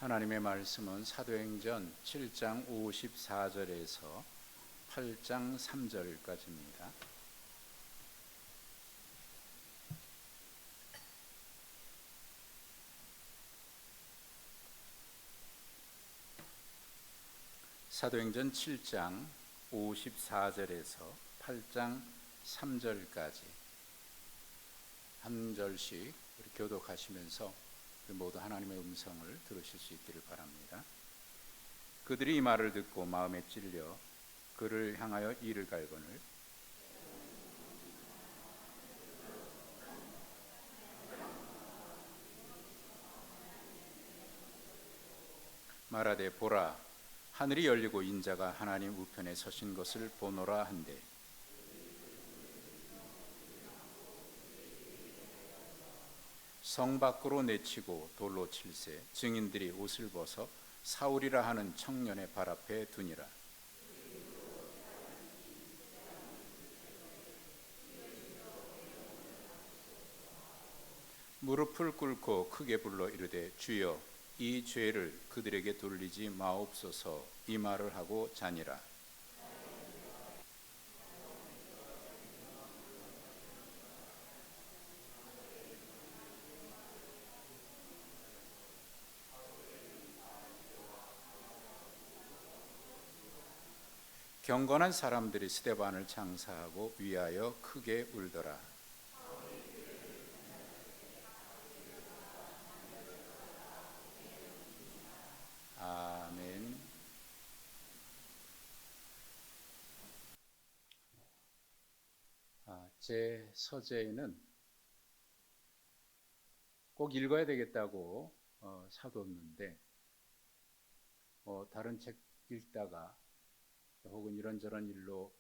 하나님의 말씀은 사도행전 7장 54절에서 8장 3절까지입니다. 사도행전 7장 54절에서 8장 3절까지 한 절씩 우리 교독하시면서 모두 하나님의 음성을 들으실 수 있기를 바랍니다. 그들이 이 말을 듣고 마음에 찔려 그를 향하여 이를 갈거늘 말하되 보라, 하늘이 열리고 인자가 하나님 우편에 서신 것을 보노라 한대, 성 밖으로 내치고 돌로 칠세 증인들이 옷을 벗어 사울이라 하는 청년의 발 앞에 두니라. 무릎을 꿇고 크게 불러 이르되 주여 이 죄를 그들에게 돌리지 마옵소서, 이 말을 하고 자니라. 경건한 사람들이 스데반을 장사하고 위하여 크게 울더라. 아멘. 제 서재에는 꼭 읽어야 되겠다고 사뒀는데 다른 책 읽다가 혹은 이런저런 일로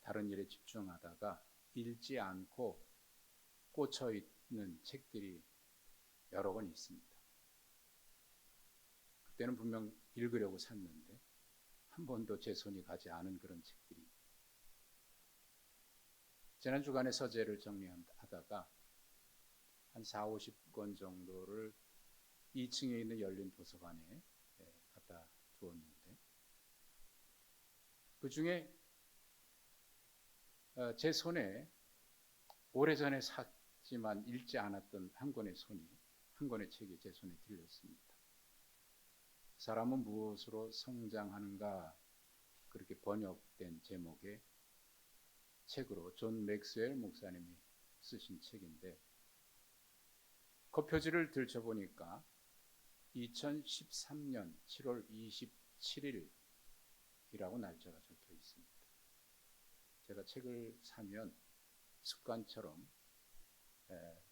다른 일에 집중하다가 읽지 않고 꽂혀 있는 책들이 여러 권 있습니다. 그때는 분명 읽으려고 샀는데 한 번도 제 손이 가지 않은 그런 책들이. 지난 주간에 서재를 정리하다가 한 4, 50권 정도를 2층에 있는 열린 도서관에 갖다 두었는데, 그 중에 제 손에 오래전에 샀지만 읽지 않았던 한 권의 책이 제 손에 들렸습니다. 사람은 무엇으로 성장하는가, 그렇게 번역된 제목의 책으로 존 맥스웰 목사님이 쓰신 책인데, 겉표지를 들춰보니까 2013년 7월 27일 이라고 날짜가 적혀 있습니다. 제가 책을 사면 습관처럼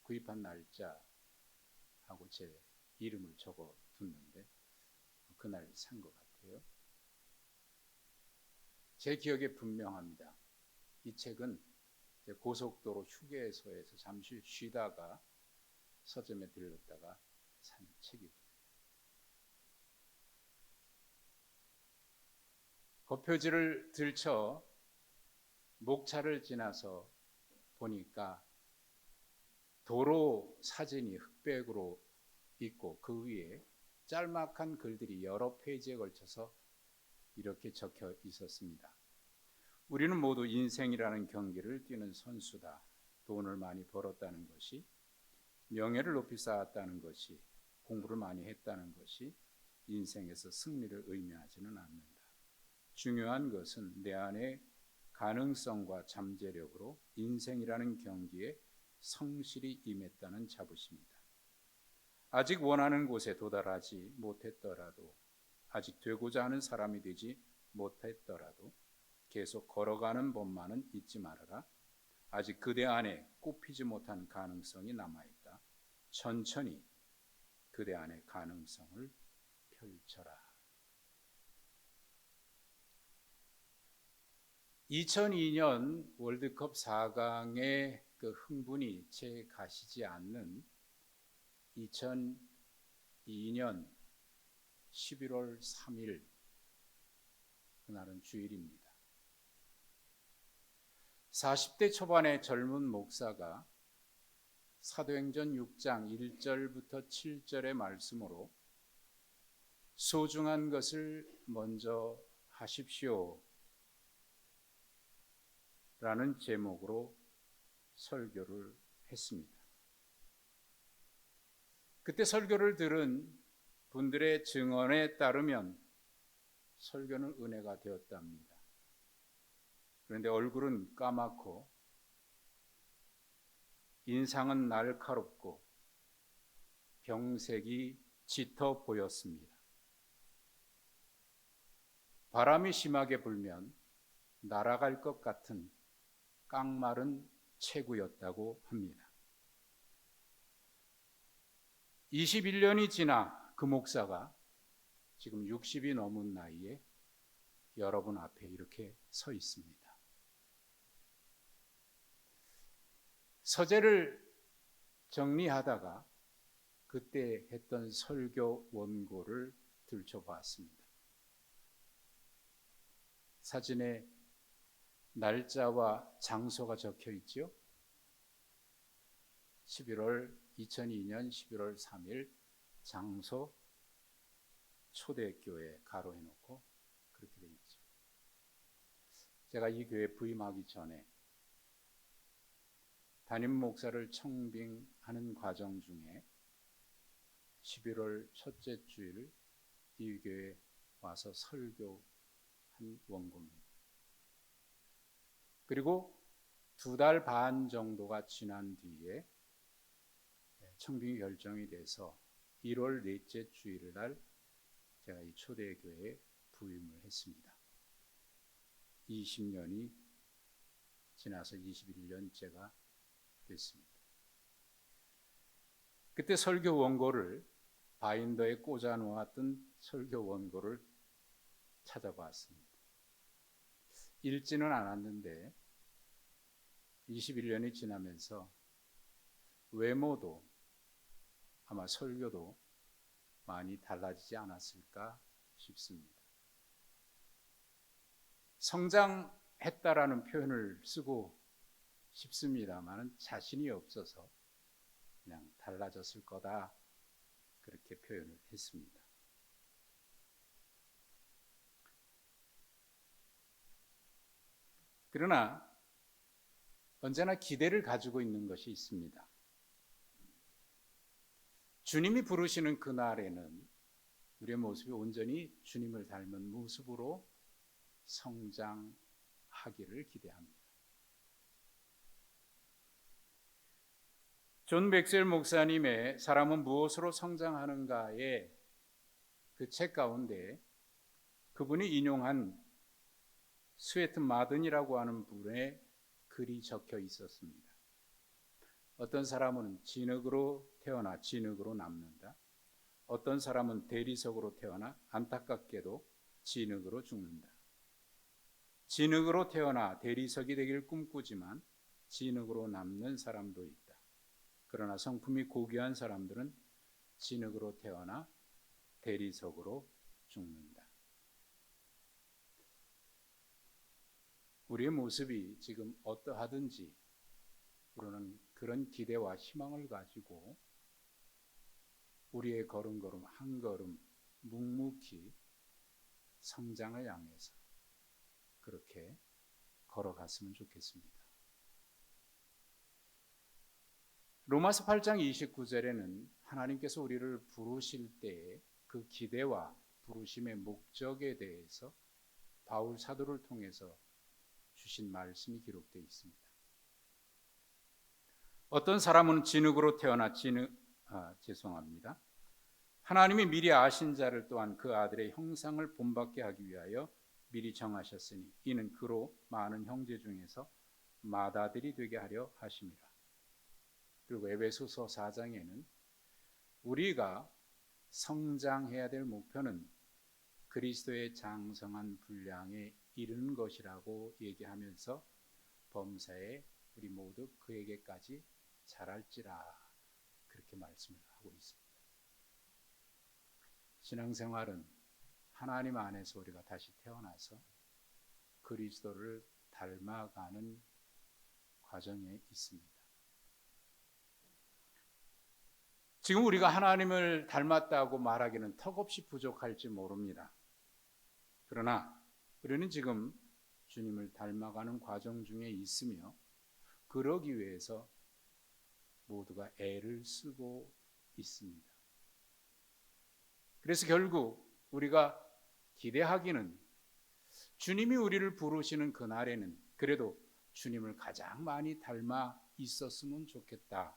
구입한 날짜하고 제 이름을 적어 뒀는데 그날 산 것 같아요. 제 기억에 분명합니다. 이 책은 고속도로 휴게소에서 잠시 쉬다가 서점에 들렀다가 산 책이고요. 겉표지를 들쳐 목차를 지나서 보니까 도로 사진이 흑백으로 있고 그 위에 짤막한 글들이 여러 페이지에 걸쳐서 이렇게 적혀 있었습니다. 우리는 모두 인생이라는 경기를 뛰는 선수다. 돈을 많이 벌었다는 것이, 명예를 높이 쌓았다는 것이, 공부를 많이 했다는 것이 인생에서 승리를 의미하지는 않는다. 중요한 것은 내 안의 가능성과 잠재력으로 인생이라는 경기에 성실히 임했다는 자부심이다. 아직 원하는 곳에 도달하지 못했더라도, 아직 되고자 하는 사람이 되지 못했더라도 계속 걸어가는 법만은 잊지 말아라. 아직 그대 안에 꼽히지 못한 가능성이 남아있다. 천천히 그대 안의 가능성을 펼쳐라. 2002년 월드컵 4강의 그 흥분이 채 가시지 않는 2002년 11월 3일, 그날은 주일입니다. 40대 초반의 젊은 목사가 사도행전 6장 1절부터 7절의 말씀으로 소중한 것을 먼저 하십시오 라는 제목으로 설교를 했습니다. 그때 설교를 들은 분들의 증언에 따르면 설교는 은혜가 되었답니다. 그런데 얼굴은 까맣고 인상은 날카롭고 병색이 짙어 보였습니다. 바람이 심하게 불면 날아갈 것 같은 깡마른 체구였다고 합니다. 21년이 지나 그 목사가 지금 60이 넘은 나이에 여러분 앞에 이렇게 서 있습니다. 서재를 정리하다가 그때 했던 설교 원고를 들춰봤습니다. 사진에 날짜와 장소가 적혀 있죠. 2002년 11월 3일 장소 초대교회 가로해 놓고 그렇게 돼 있죠. 제가 이 교회 부임하기 전에 담임 목사를 청빙하는 과정 중에 11월 첫째 주일 이 교회에 와서 설교한 원고입니다. 그리고 2달 반 정도가 지난 뒤에 청빙이 결정이 돼서 1월 넷째 주일날 제가 이 초대교회에 부임을 했습니다. 20년이 지나서 21년째가 됐습니다. 그때 설교 원고를 바인더에 꽂아 놓았던 설교 원고를 찾아봤습니다. 읽지는 않았는데 21년이 지나면서 외모도 아마 설교도 많이 달라지지 않았을까 싶습니다. 성장했다라는 표현을 쓰고 싶습니다만 자신이 없어서 그냥 달라졌을 거다 그렇게 표현을 했습니다. 그러나 언제나 기대를 가지고 있는 것이 있습니다. 주님이 부르시는 그날에는 우리의 모습이 온전히 주님을 닮은 모습으로 성장하기를 기대합니다. 존 맥스웰 목사님의 사람은 무엇으로 성장하는가의 그 책 가운데 그분이 인용한 스웨트 마든이라고 하는 분의 글이 적혀 있었습니다. 어떤 사람은 진흙으로 태어나 진흙으로 남는다. 어떤 사람은 대리석으로 태어나 안타깝게도 진흙으로 죽는다. 진흙으로 태어나 대리석이 되길 꿈꾸지만 진흙으로 남는 사람도 있다. 그러나 성품이 고귀한 사람들은 진흙으로 태어나 대리석으로 죽는다. 우리의 모습이 지금 어떠하든지 우리는 그런 기대와 희망을 가지고 우리의 걸음걸음 한 걸음 묵묵히 성장을 향해서 그렇게 걸어갔으면 좋겠습니다. 로마서 8장 29절에는 하나님께서 우리를 부르실 때의 그 기대와 부르심의 목적에 대해서 바울 사도를 통해서 주신 말씀이 기록되어 있습니다. 어떤 사람은 진흙으로 태어나 하나님이 미리 아신 자를 또한 그 아들의 형상을 본받게 하기 위하여 미리 정하셨으니 이는 그로 많은 형제 중에서 맏아들이 되게 하려 하심이라. 그리고 에베소서 4장에는 우리가 성장해야 될 목표는 그리스도의 장성한 분량에 이르는 것이라고 얘기하면서 범사에 우리 모두 그에게까지 자랄지라 그렇게 말씀을 하고 있습니다. 신앙생활은 하나님 안에서 우리가 다시 태어나서 그리스도를 닮아가는 과정에 있습니다. 지금 우리가 하나님을 닮았다고 말하기는 턱없이 부족할지 모릅니다. 그러나 우리는 지금 주님을 닮아가는 과정 중에 있으며 그러기 위해서 모두가 애를 쓰고 있습니다. 그래서 결국 우리가 기대하기는 주님이 우리를 부르시는 그날에는 그래도 주님을 가장 많이 닮아 있었으면 좋겠다.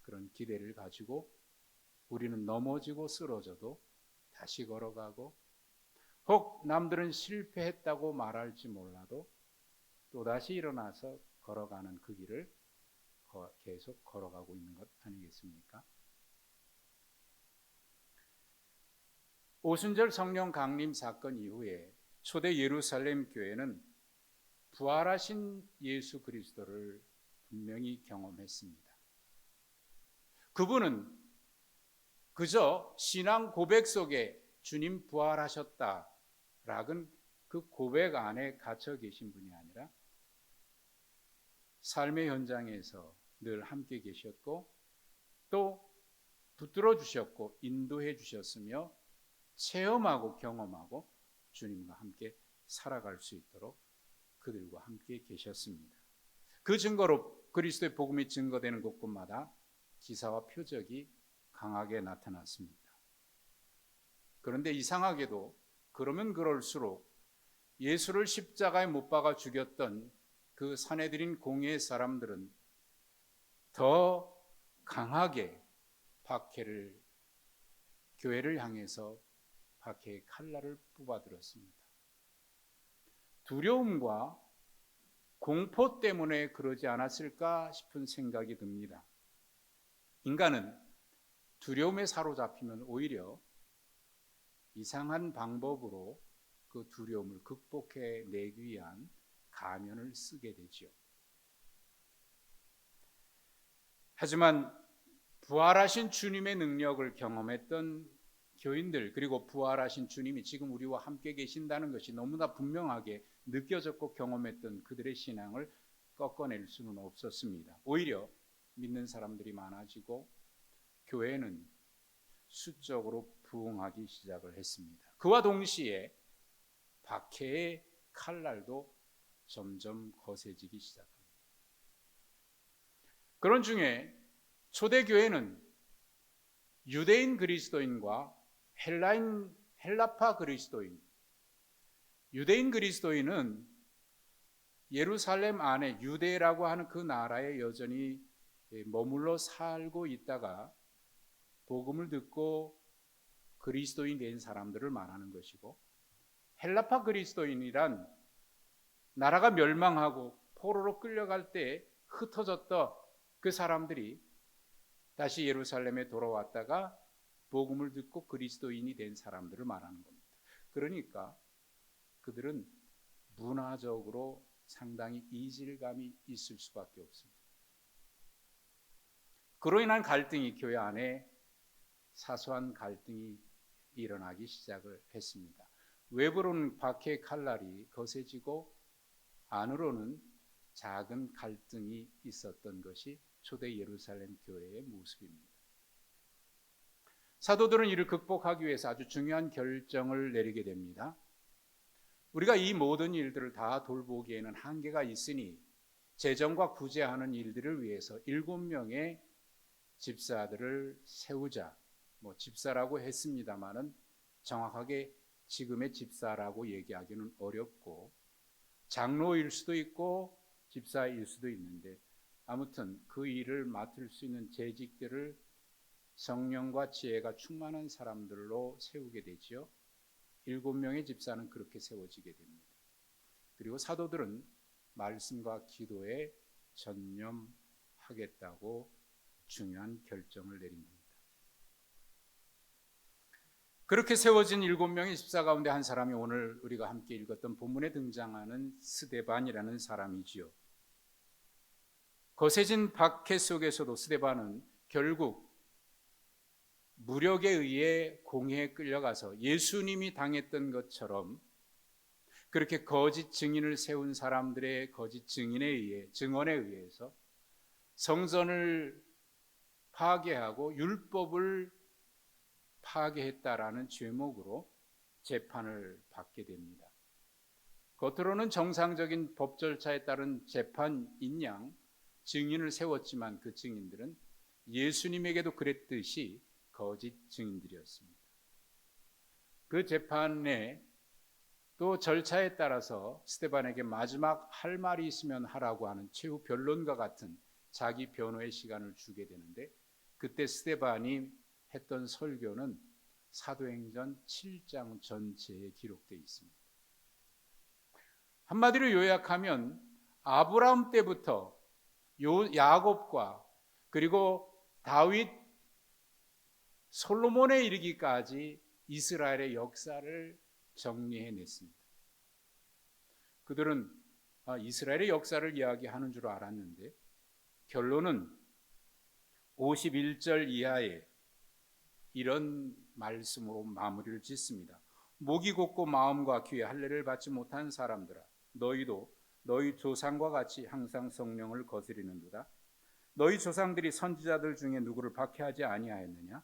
그런 기대를 가지고 우리는 넘어지고 쓰러져도 다시 걸어가고 혹 남들은 실패했다고 말할지 몰라도 또다시 일어나서 걸어가는 그 길을 계속 걸어가고 있는 것 아니겠습니까? 오순절 성령 강림 사건 이후에 초대 예루살렘 교회는 부활하신 예수 그리스도를 분명히 경험했습니다. 그분은 그저 신앙 고백 속에 주님 부활하셨다라는 그 고백 안에 갇혀 계신 분이 아니라 삶의 현장에서 늘 함께 계셨고 또 붙들어 주셨고 인도해 주셨으며 체험하고 경험하고 주님과 함께 살아갈 수 있도록 그들과 함께 계셨습니다. 그 증거로 그리스도의 복음이 증거되는 곳곳마다 기사와 표적이 강하게 나타났습니다. 그런데 이상하게도 그러면 그럴수록 예수를 십자가에 못 박아 죽였던 그 사내들인 공의의 사람들은 더 강하게 교회를 향해서 박해의 칼날을 뽑아들었습니다. 두려움과 공포 때문에 그러지 않았을까 싶은 생각이 듭니다. 인간은 두려움에 사로잡히면 오히려 이상한 방법으로 그 두려움을 극복해내기 위한 가면을 쓰게 되지요. 하지만 부활하신 주님의 능력을 경험했던 교인들 그리고 부활하신 주님이 지금 우리와 함께 계신다는 것이 너무나 분명하게 느껴졌고 경험했던 그들의 신앙을 꺾어낼 수는 없었습니다. 오히려 믿는 사람들이 많아지고 교회는 수적으로 부흥하기 시작을 했습니다. 그와 동시에 박해의 칼날도 점점 거세지기 시작합니다. 그런 중에 초대교회는 유대인 그리스도인과 헬라파 그리스도인, 유대인 그리스도인은 예루살렘 안에 유대라고 하는 그 나라에 여전히 머물러 살고 있다가 복음을 듣고 그리스도인 된 사람들을 말하는 것이고, 헬라파 그리스도인이란 나라가 멸망하고 포로로 끌려갈 때 흩어졌던 그 사람들이 다시 예루살렘에 돌아왔다가 복음을 듣고 그리스도인이 된 사람들을 말하는 겁니다. 그러니까 그들은 문화적으로 상당히 이질감이 있을 수밖에 없습니다. 그로 인한 갈등이 교회 안에 사소한 갈등이 일어나기 시작을 했습니다. 외부로는 박해의 칼날이 거세지고 안으로는 작은 갈등이 있었던 것이 초대 예루살렘 교회의 모습입니다. 사도들은 이를 극복하기 위해서 아주 중요한 결정을 내리게 됩니다. 우리가 이 모든 일들을 다 돌보기에는 한계가 있으니 재정과 구제하는 일들을 위해서 7명의 집사들을 세우자. 집사라고 했습니다마는 정확하게 지금의 집사라고 얘기하기는 어렵고 장로일 수도 있고 집사일 수도 있는데 아무튼 그 일을 맡을 수 있는 재직들을 성령과 지혜가 충만한 사람들로 세우게 되지요. 7명의 집사는 그렇게 세워지게 됩니다. 그리고 사도들은 말씀과 기도에 전념하겠다고 중요한 결정을 내린 겁니다. 그렇게 세워진 7명의 집사 가운데 한 사람이 오늘 우리가 함께 읽었던 본문에 등장하는 스데반이라는 사람이지요. 거세진 박해 속에서도 스데반은 결국 무력에 의해 공회에 끌려가서 예수님이 당했던 것처럼 그렇게 거짓 증인을 세운 사람들의 거짓 증언에 의해서 성전을 파괴하고 율법을 파괴했다라는 죄목으로 재판을 받게 됩니다. 겉으로는 정상적인 법 절차에 따른 재판인 양 증인을 세웠지만 그 증인들은 예수님에게도 그랬듯이 거짓 증인들이었습니다. 그 재판에 또 절차에 따라서 스데반에게 마지막 할 말이 있으면 하라고 하는 최후 변론과 같은 자기 변호의 시간을 주게 되는데, 그때 스데반이 했던 설교는 사도행전 7장 전체에 기록되어 있습니다. 한마디로 요약하면 아브라함 때부터 야곱과 그리고 다윗, 솔로몬에 이르기까지 이스라엘의 역사를 정리해냈습니다. 그들은 이스라엘의 역사를 이야기하는 줄 알았는데 결론은 51절 이하에 이런 말씀으로 마무리를 짓습니다. 목이 곧고 마음과 귀에 할례를 받지 못한 사람들아, 너희도 너희 조상과 같이 항상 성령을 거스리는도다. 너희 조상들이 선지자들 중에 누구를 박해하지 아니하였느냐?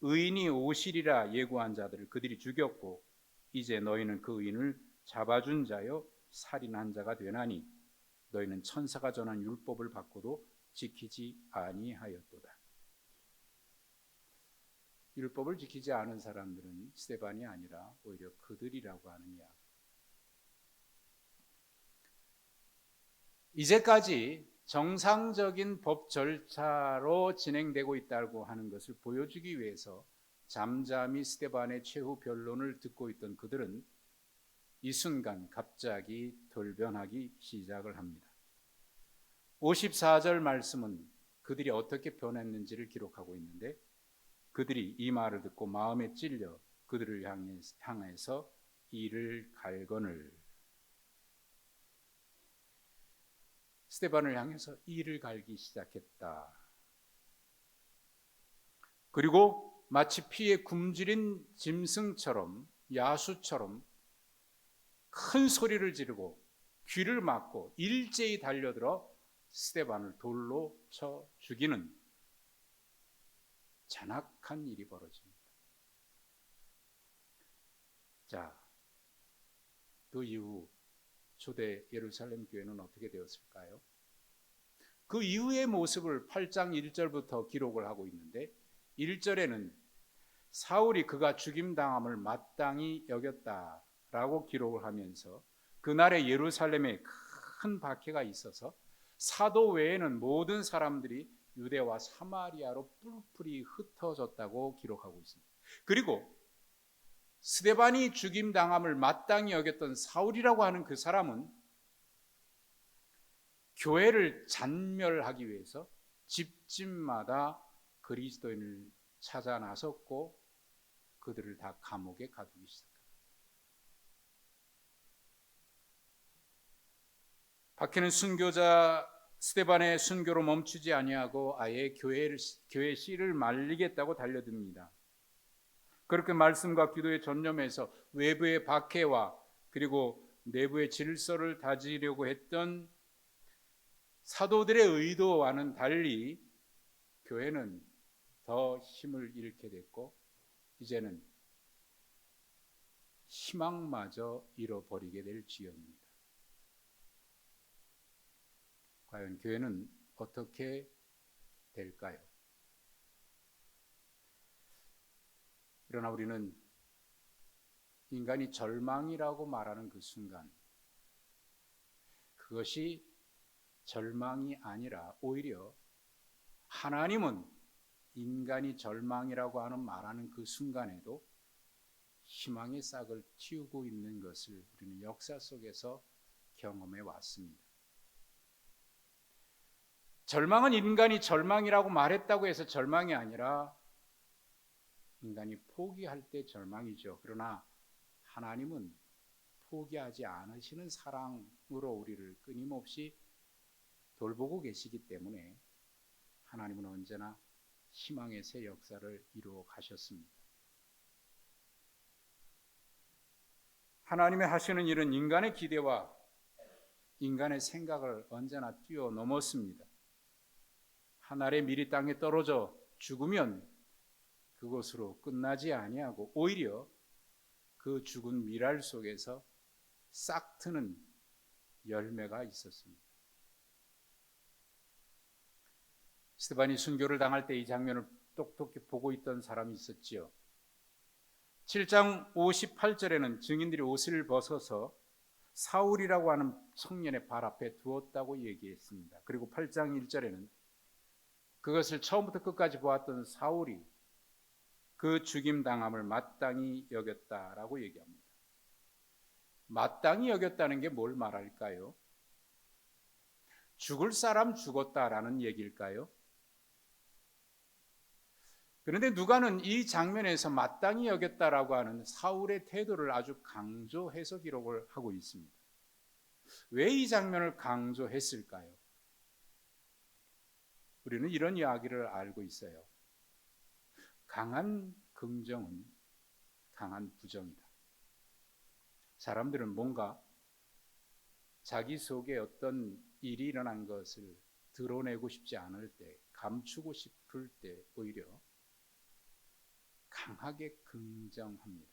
의인이 오시리라 예고한 자들을 그들이 죽였고 이제 너희는 그 의인을 잡아준 자여 살인한 자가 되나니 너희는 천사가 전한 율법을 받고도 지키지 아니하였도다. 율법을 지키지 않은 사람들은 스데반이 아니라 오히려 그들이라고 하는 이야기. 이제까지 정상적인 법 절차로 진행되고 있다고 하는 것을 보여주기 위해서 잠잠히 스데반의 최후 변론을 듣고 있던 그들은 이 순간 갑자기 돌변하기 시작을 합니다. 54절 말씀은 그들이 어떻게 변했는지를 기록하고 있는데, 그들이 이 말을 듣고 마음에 찔려 그들을 향해서 이를 갈거늘. 스데반을 향해서 이를 갈기 시작했다. 그리고 마치 피에 굶주린 짐승처럼, 야수처럼 큰 소리를 지르고 귀를 막고 일제히 달려들어 스데반을 돌로 쳐 죽이는 잔악한 일이 벌어집니다. 자, 그 이후 초대 예루살렘 교회는 어떻게 되었을까요? 그 이후의 모습을 8장 1절부터 기록을 하고 있는데, 1절에는 사울이 그가 죽임당함을 마땅히 여겼다라고 기록을 하면서 그날의 예루살렘에 큰 박해가 있어서 사도 외에는 모든 사람들이 유대와 사마리아로 뿔뿔이 흩어졌다고 기록하고 있습니다. 그리고 스데반이 죽임당함을 마땅히 여겼던 사울이라고 하는 그 사람은 교회를 잔멸하기 위해서 집집마다 그리스도인을 찾아 나섰고 그들을 다 감옥에 가두기 시작합니다. 박해는 순교자 스데반의 순교로 멈추지 아니하고 아예 교회 씨를 말리겠다고 달려듭니다. 그렇게 말씀과 기도에 전념해서 외부의 박해와 그리고 내부의 질서를 다지려고 했던 사도들의 의도와는 달리 교회는 더 힘을 잃게 됐고 이제는 희망마저 잃어버리게 될 지경입니다. 과연 교회는 어떻게 될까요? 그러나 우리는 인간이 절망이라고 말하는 그 순간, 그것이 절망이 아니라 오히려 하나님은 인간이 절망이라고 말하는 그 순간에도 희망의 싹을 틔우고 있는 것을 우리는 역사 속에서 경험해 왔습니다. 절망은 인간이 절망이라고 말했다고 해서 절망이 아니라 인간이 포기할 때 절망이죠. 그러나 하나님은 포기하지 않으시는 사랑으로 우리를 끊임없이 돌보고 계시기 때문에 하나님은 언제나 희망의 새 역사를 이루어 가셨습니다. 하나님의 하시는 일은 인간의 기대와 인간의 생각을 언제나 뛰어넘었습니다. 한 알의 밀이 땅에 떨어져 죽으면 그것으로 끝나지 아니하고 오히려 그 죽은 밀알 속에서 싹 트는 열매가 있었습니다. 스데반이 순교를 당할 때 이 장면을 똑똑히 보고 있던 사람이 있었지요. 7장 58절에는 증인들이 옷을 벗어서 사울이라고 하는 청년의 발 앞에 두었다고 얘기했습니다. 그리고 8장 1절에는 그것을 처음부터 끝까지 보았던 사울이 그 죽임당함을 마땅히 여겼다라고 얘기합니다. 마땅히 여겼다는 게 뭘 말할까요? 죽을 사람 죽었다라는 얘기일까요? 그런데 누가는 이 장면에서 마땅히 여겼다라고 하는 사울의 태도를 아주 강조해서 기록을 하고 있습니다. 왜 이 장면을 강조했을까요? 우리는 이런 이야기를 알고 있어요. 강한 긍정은 강한 부정이다. 사람들은 뭔가 자기 속에 어떤 일이 일어난 것을 드러내고 싶지 않을 때, 감추고 싶을 때 오히려 강하게 긍정합니다.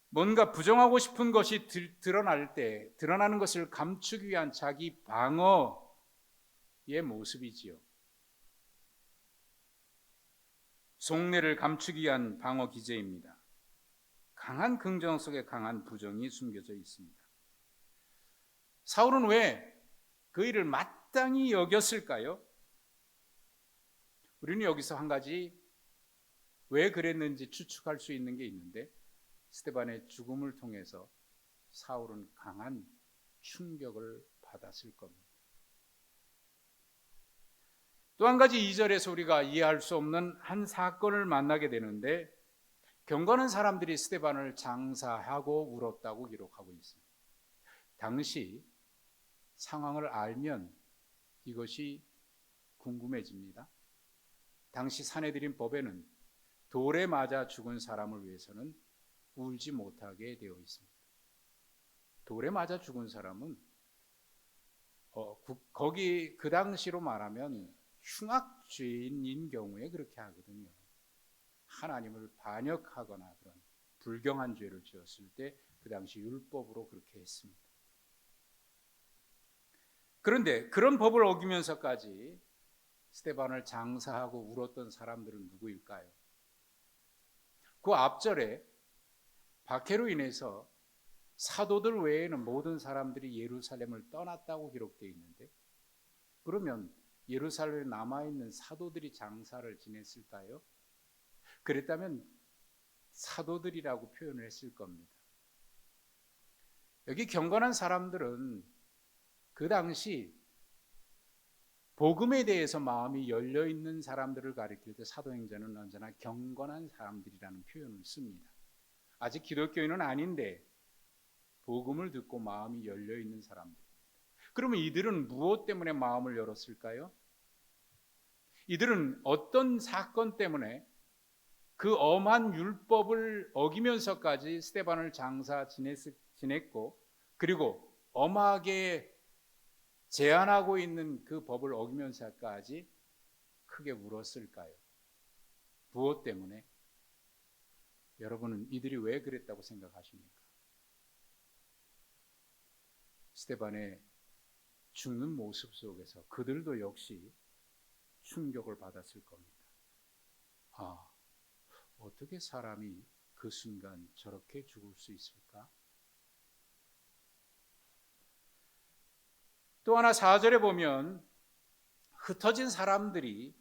뭔가 부정하고 싶은 것이 드러날 때 드러나는 것을 감추기 위한 자기 방어의 모습이지요. 속내를 감추기 위한 방어 기제입니다. 강한 긍정 속에 강한 부정이 숨겨져 있습니다. 사울은 왜 그 일을 마땅히 여겼을까요? 우리는 여기서 한 가지 왜 그랬는지 추측할 수 있는 게 있는데, 스데반의 죽음을 통해서 사울은 강한 충격을 받았을 겁니다. 또 한 가지 2절에서 우리가 이해할 수 없는 한 사건을 만나게 되는데, 경건한 사람들이 스데반을 장사하고 울었다고 기록하고 있습니다. 당시 상황을 알면 이것이 궁금해집니다. 당시 사내들인 법에는 돌에 맞아 죽은 사람을 위해서는 울지 못하게 되어 있습니다. 돌에 맞아 죽은 사람은 거기 그 당시로 말하면 흉악죄인인 경우에 그렇게 하거든요. 하나님을 반역하거나 그런 불경한 죄를 지었을 때 그 당시 율법으로 그렇게 했습니다. 그런데 그런 법을 어기면서까지 스데반을 장사하고 울었던 사람들은 누구일까요? 그 앞절에 박해로 인해서 사도들 외에는 모든 사람들이 예루살렘을 떠났다고 기록되어 있는데, 그러면 예루살렘에 남아있는 사도들이 장사를 지냈을까요? 그랬다면 사도들이라고 표현을 했을 겁니다. 여기 경건한 사람들은 그 당시 복음에 대해서 마음이 열려있는 사람들을 가리킬 때 사도행전은 언제나 경건한 사람들이라는 표현을 씁니다. 아직 기독교인은 아닌데 복음을 듣고 마음이 열려있는 사람들입니다. 그러면 이들은 무엇 때문에 마음을 열었을까요? 이들은 어떤 사건 때문에 그 엄한 율법을 어기면서까지 스데반을 장사 지냈고, 그리고 엄하게 제한하고 있는 그 법을 어기면서까지 크게 울었을까요? 무엇 때문에? 여러분은 이들이 왜 그랬다고 생각하십니까? 스데반의 죽는 모습 속에서 그들도 역시 충격을 받았을 겁니다. 어떻게 사람이 그 순간 저렇게 죽을 수 있을까? 또 하나 4절에 보면 흩어진 사람들이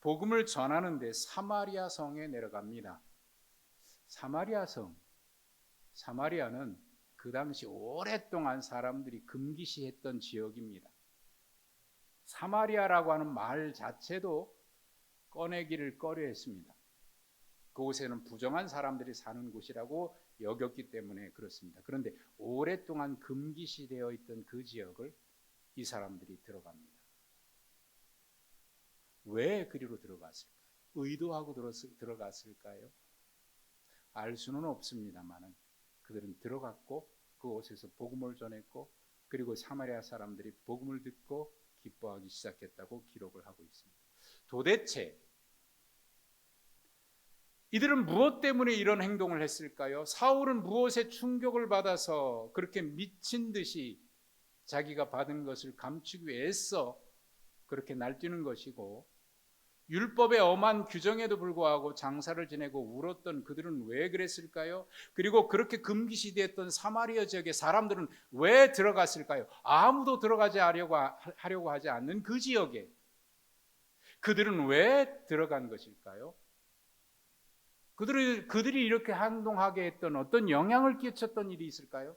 복음을 전하는데 사마리아 성에 내려갑니다. 사마리아는 그 당시 오랫동안 사람들이 금기시했던 지역입니다. 사마리아라고 하는 말 자체도 꺼내기를 꺼려했습니다. 그곳에는 부정한 사람들이 사는 곳이라고 여겼기 때문에 그렇습니다. 그런데 오랫동안 금기시되어 있던 그 지역을 이 사람들이 들어갑니다. 왜 그리로 들어갔을까요? 의도하고 들어갔을까요? 알 수는 없습니다만 그들은 들어갔고 그곳에서 복음을 전했고 그리고 사마리아 사람들이 복음을 듣고 기뻐하기 시작했다고 기록을 하고 있습니다. 도대체 이들은 무엇 때문에 이런 행동을 했을까요? 사울은 무엇에 충격을 받아서 그렇게 미친 듯이 자기가 받은 것을 감추기 위해 애써 그렇게 날뛰는 것이고, 율법의 엄한 규정에도 불구하고 장사를 지내고 울었던 그들은 왜 그랬을까요? 그리고 그렇게 금기시되었던 사마리아 지역의 사람들은 왜 들어갔을까요? 아무도 들어가지 하려고 하지 않는 그 지역에 그들은 왜 들어간 것일까요? 그들이 이렇게 행동하게 했던 어떤 영향을 끼쳤던 일이 있을까요?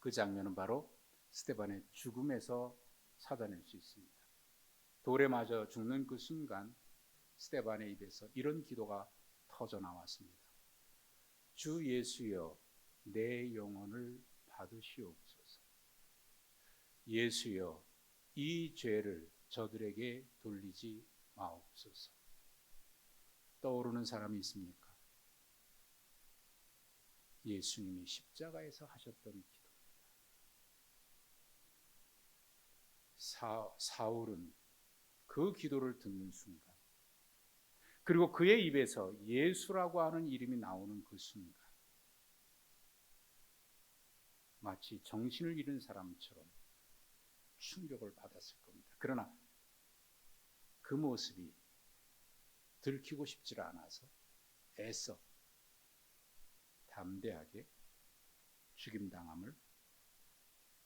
그 장면은 바로 스데반의 죽음에서 찾아낼 수 있습니다. 돌에 맞아 죽는 그 순간 스데반의 입에서 이런 기도가 터져 나왔습니다. 주 예수여, 내 영혼을 받으시옵소서. 예수여, 이 죄를 저들에게 돌리지 마옵소서. 떠오르는 사람이 있습니까? 예수님이 십자가에서 하셨던 기도입니다. 사울은 그 기도를 듣는 순간, 그리고 그의 입에서 예수라고 하는 이름이 나오는 그 순간, 마치 정신을 잃은 사람처럼 충격을 받았을 겁니다. 그러나 그 모습이 들키고 싶지 않아서 애써 담대하게 죽임당함을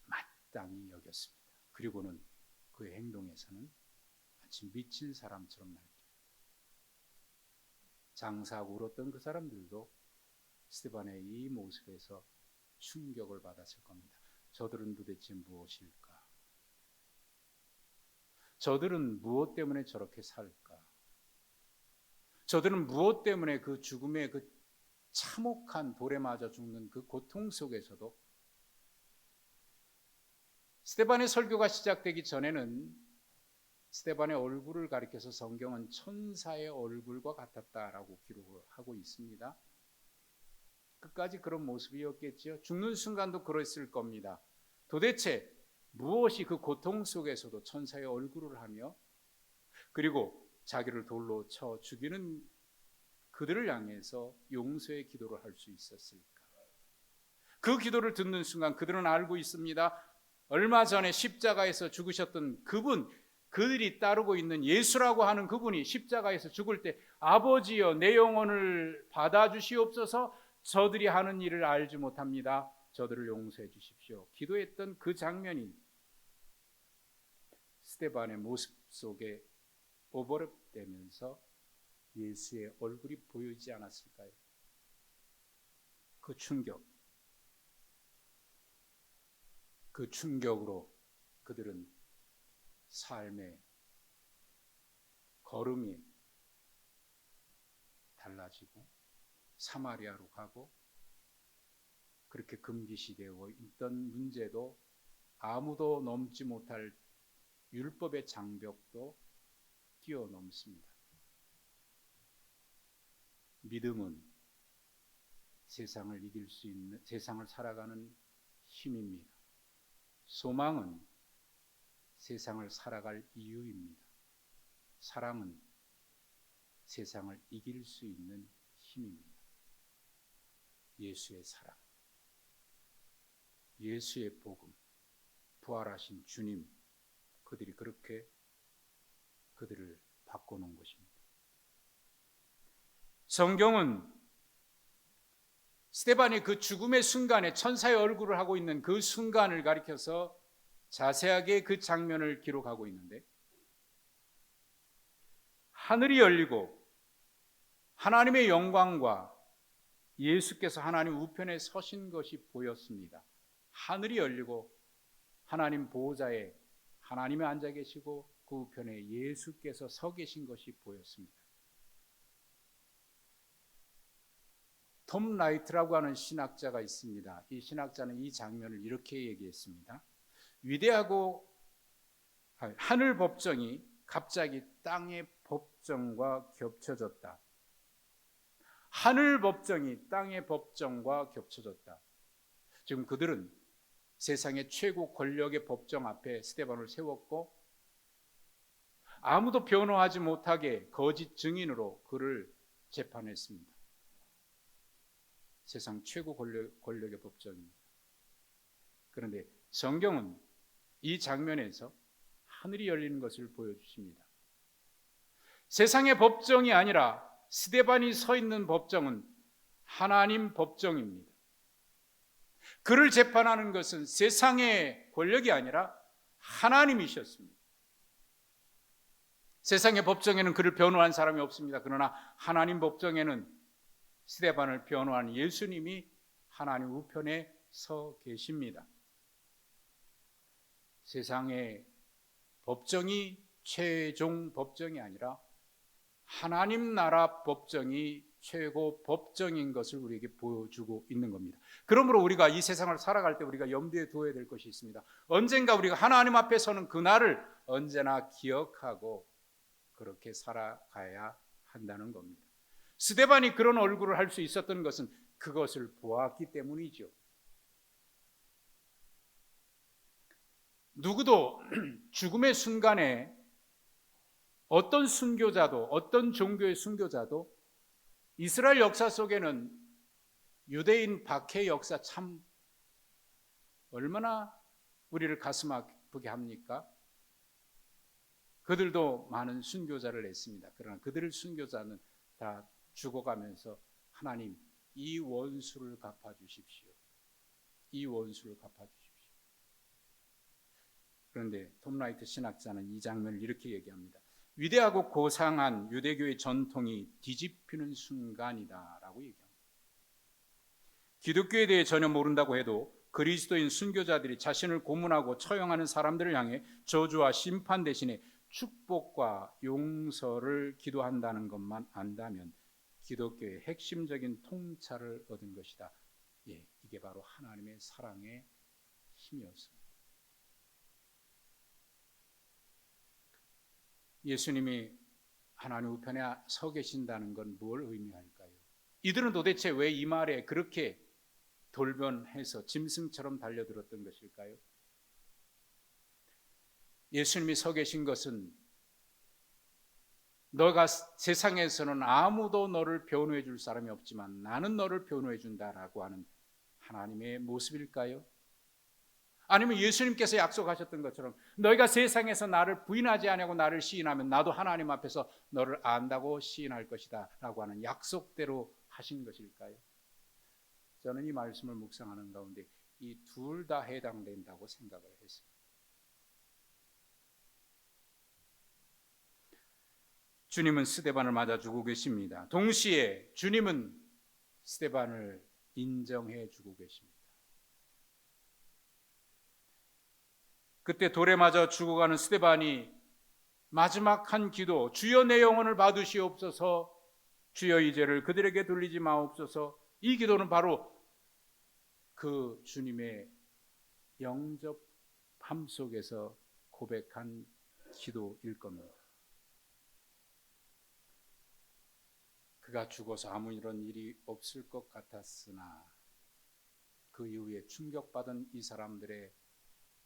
마땅히 여겼습니다. 그리고는 그 행동에서는 마치 미친 사람처럼 날뛰고, 장사하고 울었던 그 사람들도 스데반의 이 모습에서 충격을 받았을 겁니다. 저들은 도대체 무엇일까? 저들은 무엇 때문에 저렇게 살까? 저들은 무엇 때문에 그 죽음의 그 참혹한 돌에 맞아 죽는 그 고통 속에서도, 스데반의 설교가 시작되기 전에는 스데반의 얼굴을 가리켜서 성경은 천사의 얼굴과 같았다라고 기록을 하고 있습니다. 끝까지 그런 모습이었겠죠. 죽는 순간도 그랬을 겁니다. 도대체 무엇이 그 고통 속에서도 천사의 얼굴을 하며, 그리고 자기를 돌로 쳐 죽이는 그들을 향해서 용서의 기도를 할 수 있었을까? 그 기도를 듣는 순간 그들은 알고 있습니다. 얼마 전에 십자가에서 죽으셨던 그분, 그들이 따르고 있는 예수라고 하는 그분이 십자가에서 죽을 때 아버지여, 내 영혼을 받아주시옵소서, 저들이 하는 일을 알지 못합니다. 저들을 용서해 주십시오. 기도했던 그 장면이 스데반의 모습 속에 오버랩되면서 예수의 얼굴이 보이지 않았을까요? 그 충격으로 그들은 삶의 걸음이 달라지고 사마리아로 가고, 그렇게 금기시되어 있던 문제도 아무도 넘지 못할 율법의 장벽도 뛰어넘습니다. 믿음은 세상을 이길 수 있는, 세상을 살아가는 힘입니다. 소망은 세상을 살아갈 이유입니다. 사랑은 세상을 이길 수 있는 힘입니다. 예수의 사랑, 예수의 복음, 부활하신 주님, 그들이 그렇게 그들을 바꿔놓은 것입니다. 성경은 스데반이 그 죽음의 순간에 천사의 얼굴을 하고 있는 그 순간을 가리켜서 자세하게 그 장면을 기록하고 있는데, 하늘이 열리고 하나님의 영광과 예수께서 하나님 우편에 서신 것이 보였습니다. 하늘이 열리고 하나님 보호자에 하나님이 앉아 계시고 그 우편에 예수께서 서 계신 것이 보였습니다. 톰 라이트라고 하는 신학자가 있습니다. 이 신학자는 이 장면을 이렇게 얘기했습니다. 위대하고 하늘 법정이 갑자기 땅의 법정과 겹쳐졌다. 하늘 법정이 땅의 법정과 겹쳐졌다. 지금 그들은 세상의 최고 권력의 법정 앞에 스데반을 세웠고 아무도 변호하지 못하게 거짓 증인으로 그를 재판했습니다. 세상 최고 권력의 법정입니다. 그런데 성경은 이 장면에서 하늘이 열리는 것을 보여주십니다. 세상의 법정이 아니라 스데반이 서 있는 법정은 하나님 법정입니다. 그를 재판하는 것은 세상의 권력이 아니라 하나님이셨습니다. 세상의 법정에는 그를 변호한 사람이 없습니다. 그러나 하나님 법정에는 스데반을 변호한 예수님이 하나님 우편에 서 계십니다. 세상의 법정이 최종 법정이 아니라 하나님 나라 법정이 최고 법정인 것을 우리에게 보여주고 있는 겁니다. 그러므로 우리가 이 세상을 살아갈 때 우리가 염두에 두어야 될 것이 있습니다. 언젠가 우리가 하나님 앞에 서는 그날을 언제나 기억하고 그렇게 살아가야 한다는 겁니다. 스데반이 그런 얼굴을 할 수 있었던 것은 그것을 보았기 때문이죠. 누구도 죽음의 순간에 어떤 순교자도, 어떤 종교의 순교자도 이스라엘 역사 속에는 유대인 박해 역사 참 얼마나 우리를 가슴 아프게 합니까? 그들도 많은 순교자를 냈습니다. 그러나 그들의 순교자는 다 죽어가면서 하나님 이 원수를 갚아주십시오. 이 원수를 갚아주십시오. 그런데 톰 라이트 신학자는 이 장면을 이렇게 얘기합니다. 위대하고 고상한 유대교의 전통이 뒤집히는 순간이다라고 얘기합니다. 기독교에 대해 전혀 모른다고 해도 그리스도인 순교자들이 자신을 고문하고 처형하는 사람들을 향해 저주와 심판 대신에 축복과 용서를 기도한다는 것만 안다면 기독교의 핵심적인 통찰을 얻은 것이다. 예, 이게 바로 하나님의 사랑의 힘이었습니다. 예수님이 하나님 우편에 서 계신다는 건 뭘 의미할까요? 이들은 도대체 왜 이 말에 그렇게 돌변해서 짐승처럼 달려들었던 것일까요? 예수님이 서 계신 것은 너가 세상에서는 아무도 너를 변호해 줄 사람이 없지만 나는 너를 변호해 준다라고 하는 하나님의 모습일까요? 아니면 예수님께서 약속하셨던 것처럼 너희가 세상에서 나를 부인하지 아니하고 나를 시인하면 나도 하나님 앞에서 너를 안다고 시인할 것이다 라고 하는 약속대로 하신 것일까요? 저는 이 말씀을 묵상하는 가운데 이 둘 다 해당된다고 생각을 했습니다. 주님은 스데반을 맞아 주고 계십니다. 동시에 주님은 스데반을 인정해 주고 계십니다. 그때 돌에 맞아 죽어가는 스데반이 마지막 한 기도, 주여 내 영혼을 받으시옵소서, 주여 이 죄를 그들에게 돌리지 마옵소서. 이 기도는 바로 그 주님의 영접함 속에서 고백한 기도일 겁니다. 그가 죽어서 아무 이런 일이 없을 것 같았으나 그 이후에 충격받은 이 사람들의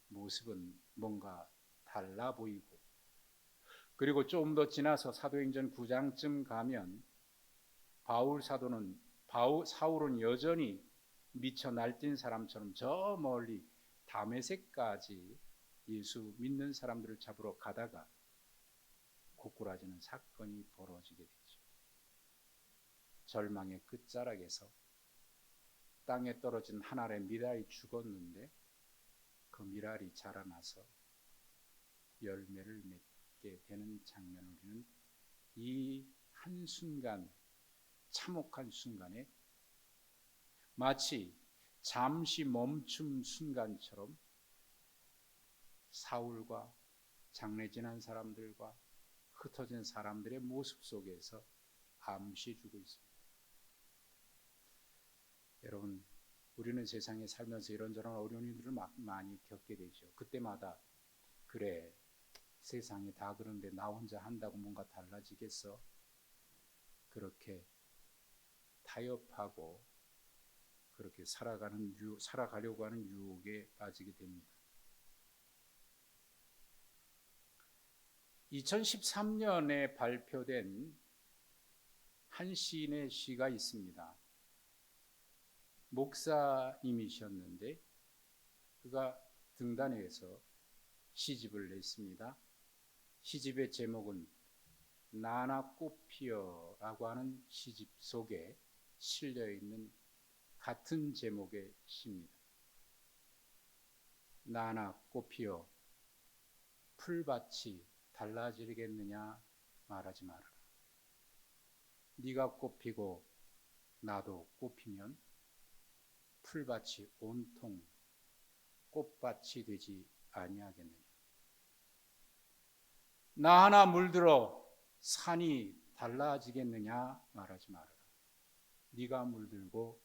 모습은 뭔가 달라 보이고, 그리고 좀 더 지나서 사도행전 9장쯤 가면 사울은 여전히 미쳐 날뛴 사람처럼 저 멀리 다메섹까지 예수 믿는 사람들을 잡으러 가다가 고꾸라지는 사건이 벌어지게 되죠. 절망의 끝자락에서 땅에 떨어진 한 알의 밀알이 죽었는데 그 밀알이 자라나서 열매를 맺게 되는 장면을 우리는 이 한순간, 참혹한 순간에 마치 잠시 멈춤 순간처럼 사울과 장래 지난 사람들과 흩어진 사람들의 모습 속에서 암시해주고 있습니다. 여러분, 우리는 세상에 살면서 이런저런 어려운 일들을 많이 겪게 되죠. 그때마다 그래, 세상이 다 그런데 나 혼자 한다고 뭔가 달라지겠어? 그렇게 타협하고 그렇게 살아가려고 하는 유혹에 빠지게 됩니다. 2013년에 발표된 한 시인의 시가 있습니다. 목사님이셨는데 그가 등단회에서 시집을 냈습니다. 시집의 제목은 나나 꽃피어라고 하는 시집 속에 실려있는 같은 제목의 시입니다. 나나 꽃피어 풀밭이 달라지겠느냐 말하지 말아라. 네가 꽃피고 나도 꽃피면 풀밭이 온통 꽃밭이 되지 아니하겠느냐. 나 하나 물들어 산이 달라지겠느냐 말하지 말아라. 네가 물들고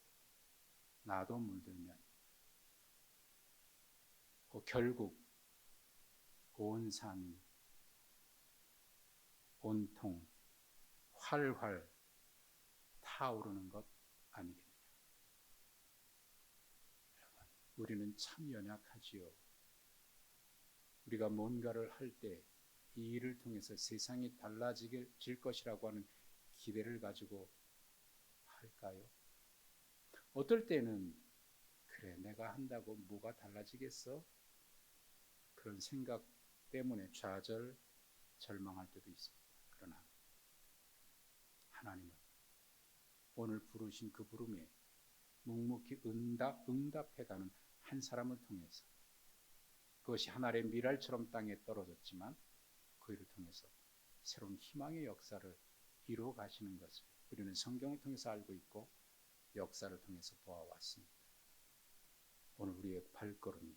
나도 물들면 결국 온 산이 온통 활활 타오르는 것 아니겠느냐. 여러분, 우리는 참 연약하지요. 우리가 뭔가를 할 때 이 일을 통해서 세상이 달라질 것이라고 하는 기대를 가지고 할까요? 어떨 때는 그래, 내가 한다고 뭐가 달라지겠어? 그런 생각 때문에 좌절, 절망할 때도 있습니다. 그러나 하나님은 오늘 부르신 그 부름에 묵묵히 응답해가는 한 사람을 통해서 그것이 하늘의 미랄처럼 땅에 떨어졌지만 그 일을 통해서 새로운 희망의 역사를 이루어 가시는 것을 우리는 성경을 통해서 알고 있고 역사를 통해서 보아왔습니다. 오늘 우리의 발걸음이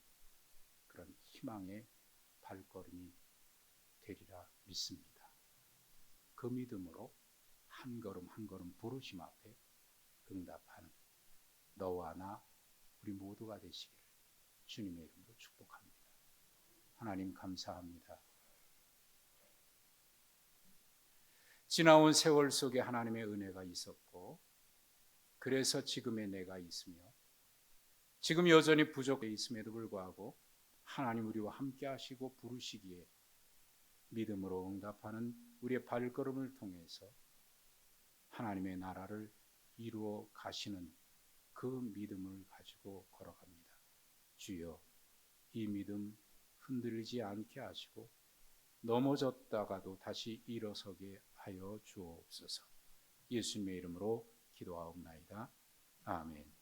그런 희망의 발걸음이 되리라 믿습니다. 그 믿음으로 한 걸음 한 걸음 부르심 앞에 응답하는 너와 나 우리 모두가 되시기를 주님의 이름으로 축복합니다. 하나님 감사합니다. 지나온 세월 속에 하나님의 은혜가 있었고 그래서 지금의 내가 있으며 지금 여전히 부족해 있음에도 불구하고 하나님 우리와 함께 하시고 부르시기에 믿음으로 응답하는 우리의 발걸음을 통해서 하나님의 나라를 이루어 가시는 그 믿음을 가지고 걸어갑니다. 주여, 이 믿음 흔들리지 않게 하시고 넘어졌다가도 다시 일어서게 하여 주옵소서. 예수님의 이름으로 기도하옵나이다. 아멘.